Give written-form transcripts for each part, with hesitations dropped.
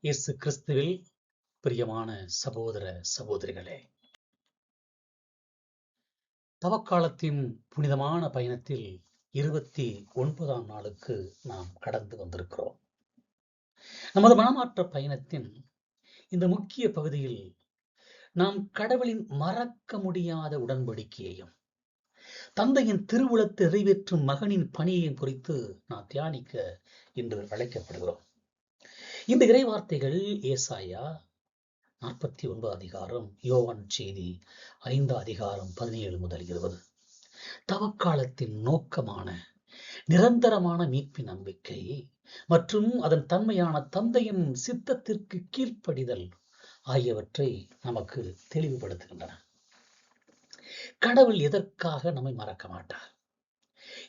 இயேசு கிறிஸ்துவில் பிரியமான சகோதர சகோதரிகளே, தவக்காலத்தின் புனிதமான பயணத்தில் 29ஆம் நாளுக்கு நாம் கடந்து வந்திருக்கிறோம். நமது மனமாற்ற பயணத்தின் இந்த முக்கிய பகுதியில் நாம் கடவுளின் மறக்க முடியாத உடன்படிக்கையையும் தந்தையின் திருவுளத்தை நிறைவேற்றும் மகனின் பணியையும் குறித்து நாம் தியானிக்க இன்று அழைக்கப்படுகிறோம். இந்த இறைவார்த்தைகள் ஏசாயா 49 அதிகாரம், யோவான் செய்தி 5 அதிகாரம் 17 முதல் 20. தவக்காலத்தின் நோக்கமான நிரந்தரமான மீட்பின் நம்பிக்கை மற்றும் அதன் தன்மையான தந்தையின் சித்தத்திற்கு கீழ்ப்படிதல் ஆகியவற்றை நமக்கு தெளிவுபடுத்துகின்றன. கடவுள் எதற்காக நம்மை மறக்க மாட்டார்?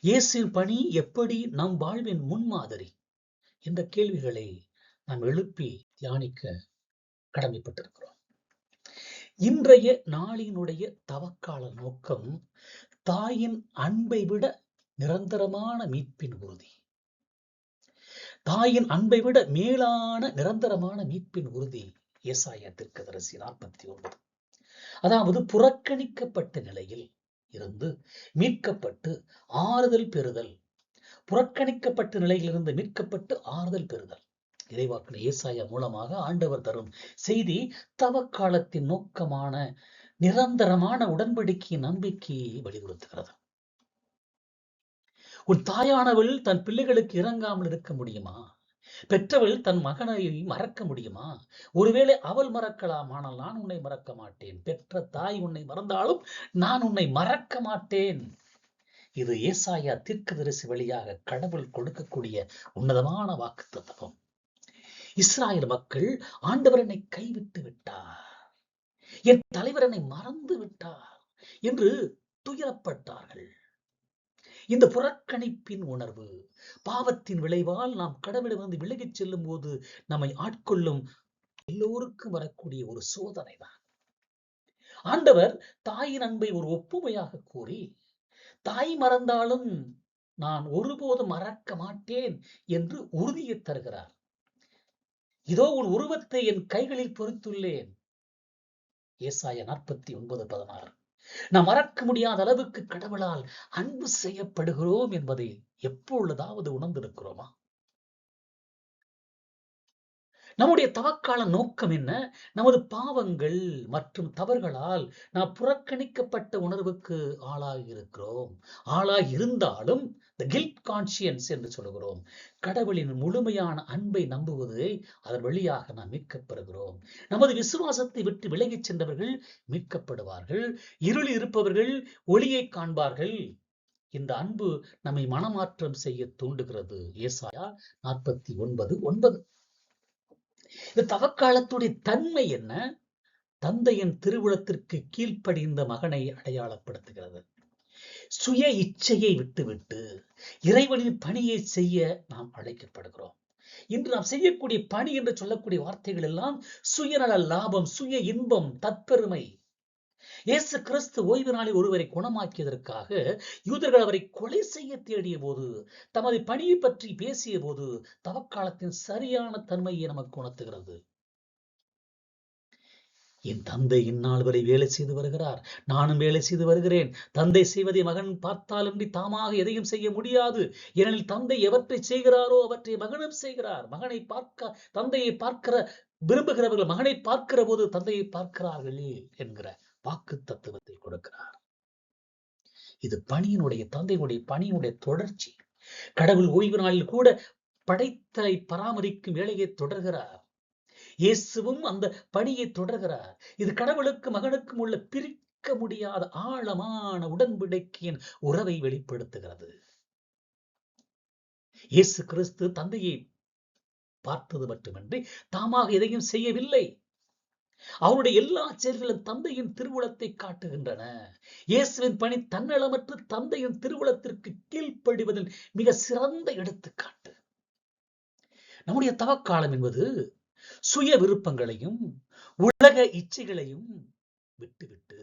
இயேசுவின் பணி எப்படி நம் வாழ்வின் முன்மாதிரி? இந்த கேள்விகளை நாம் எழுப்பி தியானிக்க கடமைப்பட்டிருக்கிறோம். இன்றைய நாளினுடைய தவக்கால நோக்கம் தாயின் அன்பை விட நிரந்தரமான மீட்பின் உறுதி. தாயின் அன்பை விட மேலான நிரந்தரமான மீட்பின் உறுதி. ஏசாயா தீர்க்கதரிசி 49. அதாவது புறக்கணிக்கப்பட்ட நிலையில் இருந்து மீட்கப்பட்டு ஆறுதல் பெறுதல். புறக்கணிக்கப்பட்ட நிலையிலிருந்து மீட்கப்பட்டு ஆறுதல் பெறுதல். இறைவாக்கினர் ஏசாயா மூலமாக ஆண்டவர் தரும் செய்தி தவக்காலத்தின் நோக்கமான நிரந்தரமான உடன்படிக்கை நம்பிக்கையை வலியுறுத்துகிறது. உன் தாயானவள் தன் பிள்ளைகளுக்கு இறங்காமல் இருக்க முடியுமா? பெற்றவள் தன் மகனை மறக்க முடியுமா? ஒருவேளை அவள் மறக்கலாம், ஆனால் நான் உன்னை மறக்க மாட்டேன். பெற்ற தாய் உன்னை மறந்தாலும் நான் உன்னை மறக்க மாட்டேன். இது ஏசாயா தீர்க்கதரிசி வழியாக கடவுள் கொடுக்கக்கூடிய உன்னதமான வாக்குத்தத்தம். இஸ்ராயல் மக்கள் ஆண்டவர் என்னை கைவிட்டு விட்டார், என் தலைவர் என்னை மறந்து விட்டார் என்று துயரப்பட்டார்கள். இந்த புறக்கணிப்பின் உணர்வு பாவத்தின் விளைவால் நாம் கடவுளிலிருந்து விலகிச் செல்லும் போது நம்மை ஆட்கொள்ளும் எல்லோருக்கும் வரக்கூடிய ஒரு சோதனை தான். ஆண்டவர் தாயின் அன்பை ஒரு ஒப்புமையாக கூறி, தாய் மறந்தாலும் நான் ஒருபோதும் மறக்க மாட்டேன் என்று உறுதியை தருகிறார். இதோ உன் உருவத்தை என் கைகளில் பொறித்துள்ளேன். ஏசாயா 49:16. நாம் மறக்க முடியாத அளவுக்கு கடவுளால் அன்பு செய்யப்படுகிறோம் என்பதை எப்பொழுதாவது உணர்ந்திருக்கிறோமா? நம்முடைய தவக்கால நோக்கம் என்ன? நமது பாவங்கள் மற்றும் தவறுகளால் நாம் புறக்கணிக்கப்பட்ட உணர்வுக்கு ஆளாகி இருக்கிறோம். ஆளாகி இருந்தாலும் கில்ட் கான்சியன்ஸ் என்று சொல்லுகிறோம். கடவுளின் முழுமையான அன்பை நம்புவதை அதன் வழியாக நாம் மீட்கப்படுகிறோம். நமது விசுவாசத்தை விட்டு விலகிச் சென்றவர்கள் மீட்கப்படுவார்கள். இருளில் இருப்பவர்கள் ஒளியை காண்பார்கள். இந்த அன்பு நம்மை மனமாற்றம் செய்ய தூண்டுகிறது. ஏசாயா 49:9. இந்த தவக்காலத்துடைய தன்மை என்ன? தந்தையின் திருவுளத்திற்கு கீழ்ப்படிந்த மகனை அடையாளப்படுத்துகிறது. சுய இச்சையை விட்டுவிட்டு இறைவனின் பணியை செய்ய நாம் அழைக்கப்படுகிறோம். இன்று நாம் செய்யக்கூடிய பணி என்று சொல்லக்கூடிய வார்த்தைகள் எல்லாம் சுயநல லாபம், சுய இன்பம், தற்பெருமை. இயேசு கிறிஸ்து ஓய்வு நாளில் ஒருவரை குணமாக்கியதற்காக யூதர்கள் அவரை கொலை செய்ய தேடிய போது, தமது பணியை பற்றி பேசிய போது தவக்காலத்தின் சரியான தன்மையை நமக்கு உணர்த்துகிறது. என் தந்தை இந்நாள் வரை வேலை செய்து வருகிறார், நானும் வேலை செய்து வருகிறேன். தந்தை செய்வதை மகன் பார்த்தாலின்றி தாமாக எதையும் செய்ய முடியாது. ஏனெனில் தந்தை எவற்றை செய்கிறாரோ அவற்றை மகனும் செய்கிறார். தந்தையை பார்க்கிற விரும்புகிறவர்கள் மகனை பார்க்கிற போது தந்தையை பார்க்கிறார்கள் என்கிற வாக்கு தத்துவத்தை கொடுக்கிறார். இது பணியினுடைய தந்தையினுடைய பணியினுடைய தொடர்ச்சி. கடவுள் ஓய்வு நாளில் கூட படைத்தலை பராமரிக்கும் வேலையை தொடர்கிறார். இயேசுவும் அந்த பணியை தொடர்கிறார். இது கடவுளுக்கும் மகனுக்கும் உள்ள பிரிக்க முடியாத ஆழமான உடன்படிக்கையின் உறவை வெளிப்படுத்துகிறது. இயேசு கிறிஸ்து தந்தையை பார்த்தது மட்டுமின்றி தாமாக எதையும் செய்யவில்லை. அவருடைய எல்லா செயல்களும் தந்தையின் திருவுளத்தை காட்டுகின்றன. இயேசுவின் பணி தன்னலமற்று தந்தையின் திருவுளத்திற்கு கீழ்ப்படிவதில் மிக சிறந்த எடுத்துக்காட்டு. நம்முடைய தவக்காலம் என்பது சுய விருப்பங்களையும் உலக இச்சைகளையும் விட்டுவிட்டு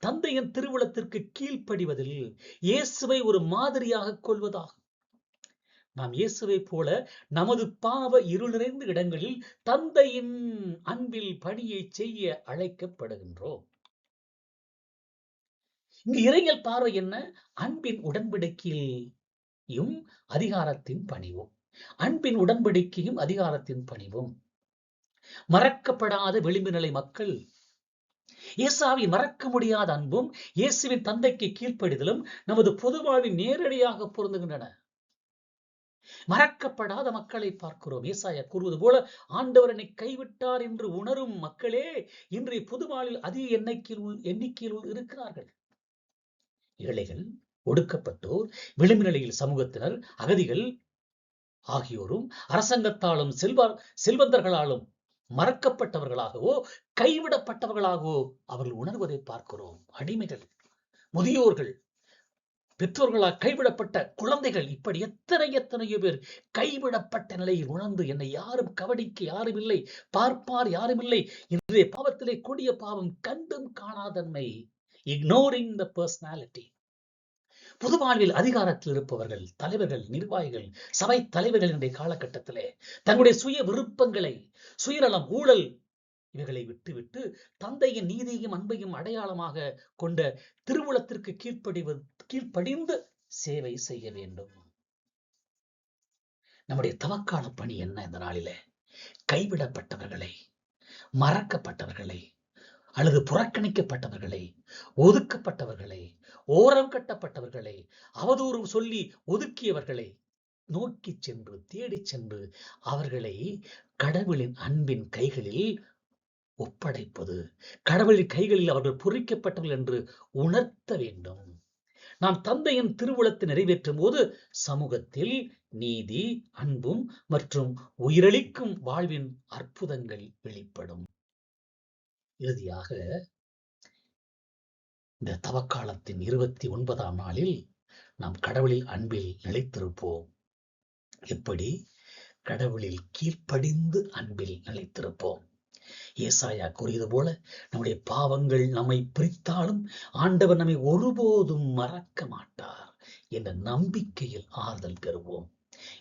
தந்தையின் திருவுளத்திற்கு கீழ்ப்படிவதில் இயேசுவை ஒரு மாதிரியாக கொள்வதாகும். நாம் இயேசுவை போல நமது பாவ இருள் நிறைந்த இடங்களில் தந்தையின் அன்பில் பணியை செய்ய அழைக்கப்படுகின்றோம். இங்கு இறையியல் பார்வை என்ன? அன்பின் உடன்படிக்கையும் அதிகாரத்தின் பணிவும். அன்பின் உடன்படிக்கையும் அதிகாரத்தின் பணிவும். மறக்கப்படாத விளிம்பு நிலை மக்கள் இயேசுவின் மறக்க முடியாத அன்பும் இயேசுவின் தந்தைக்கு கீழ்ப்படிதலும் நமது பொது வாழ்வில் நேரடியாக பொருந்துகின்றன. மறக்கப்படாத மக்களை பார்க்கிறோம். ஏசாயா கூறுவது போல, ஆண்டவர் என்னை கைவிட்டார் என்று உணரும் மக்களே இன்றைய பொதுவாழ்வில் அதிக எண்ணிக்கையில் இருக்கிறார்கள். ஏழைகள், ஒடுக்கப்பட்டோர், விளிம்பு நிலையில் சமூகத்தினர், அகதிகள் ஆகியோரும் அரசாங்கத்தாலும் செல்வந்தர்களாலும் மறக்கப்பட்டவர்களாகவோ கைவிடப்பட்டவர்களாகவோ அவர்கள் உணர்வதை பார்க்கிறோம். அடிமைகள், முதியோர்கள், பெற்றோர்களால் கைவிடப்பட்ட குழந்தைகள், இப்படி எத்தனையோ பேர் கைவிடப்பட்ட நிலையில் உணர்ந்து என்னை யாரும் கவனிக்க யாரும் இல்லை, பார்ப்பார் யாரும் இல்லை, இன்றைய பாவத்திலே கொடிய பாவம் கண்டும் காணாதன்மை, இக்னோரிங் த பர்சனாலிட்டி. பொது வாழ்வில் அதிகாரத்தில் இருப்பவர்கள், தலைவர்கள், நிர்வாகிகள், சபை தலைவர்கள் இன்றைய காலகட்டத்திலே தங்களுடைய சுய விருப்பங்களை, சுயநலம், ஊழல் இவைகளை விட்டுவிட்டு தந்தையின் நீதியையும் அன்பையும் அடையாளமாக கொண்ட திருவுளத்திற்கு கீழ்ப்படிந்து சேவை செய்ய வேண்டும். நம்முடைய தவக்கால பணி என்ன? இந்த நாளிலே கைவிடப்பட்டவர்களை, மறக்கப்பட்டவர்களை, அல்லது புறக்கணிக்கப்பட்டவர்களை, ஒதுக்கப்பட்டவர்களை, ஓரம் கட்டப்பட்டவர்களை, அவதூறு சொல்லி ஒதுக்கியவர்களை நோக்கி சென்று தேடி சென்று அவர்களை கடவுளின் அன்பின் கைகளில் ஒப்படைப்பது, கடவுளின் கைகளில் அவர்கள் பொறிக்கப்பட்டவர்கள் என்று உணர்த்த வேண்டும். நாம் தந்தையின் திருவுளத்தை நிறைவேற்றும் போது சமூகத்தில் நீதி, அன்பும் மற்றும் உயிரளிக்கும் வாழ்வின் அற்புதங்கள் வெளிப்படும். இறுதியாக இந்த தவக்காலத்தின் 29ஆம் நாளில் நாம் கடவுளில் அன்பில் நிலைத்திருப்போம். எப்படி? கடவுளில் கீழ்ப்படிந்து அன்பில் நிலைத்திருப்போம். ஏசாயா கூறியது போல, நம்முடைய பாவங்கள் நம்மை பிரித்தாலும் ஆண்டவர் நம்மை ஒருபோதும் மறக்க மாட்டார் என்ற நம்பிக்கையில் ஆறுதல் பெறுவோம்.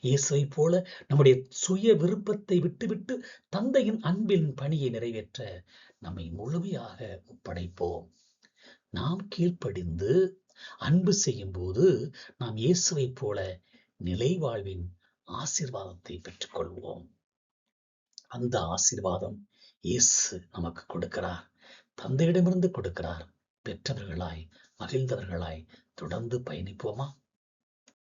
இயேசுவை போல நம்முடைய சுய விருப்பத்தை விட்டுவிட்டு தந்தையின் அன்பின் பணியை நிறைவேற்ற நம்மை முழுமையாக ஒப்படைப்போம். நாம் கீழ்ப்படிந்து அன்பு செய்யும் போது நாம் இயேசுவை போல நிலை வாழ்வின் ஆசீர்வாதத்தை பெற்றுக்கொள்வோம். அந்த ஆசீர்வாதம் இயேசு நமக்கு கொடுக்கிறார், தந்தையிடமிருந்து கொடுக்கிறார். பெற்றவர்களாய், மகிழ்ந்தவர்களாய் தொடர்ந்து பயணிப்போமா?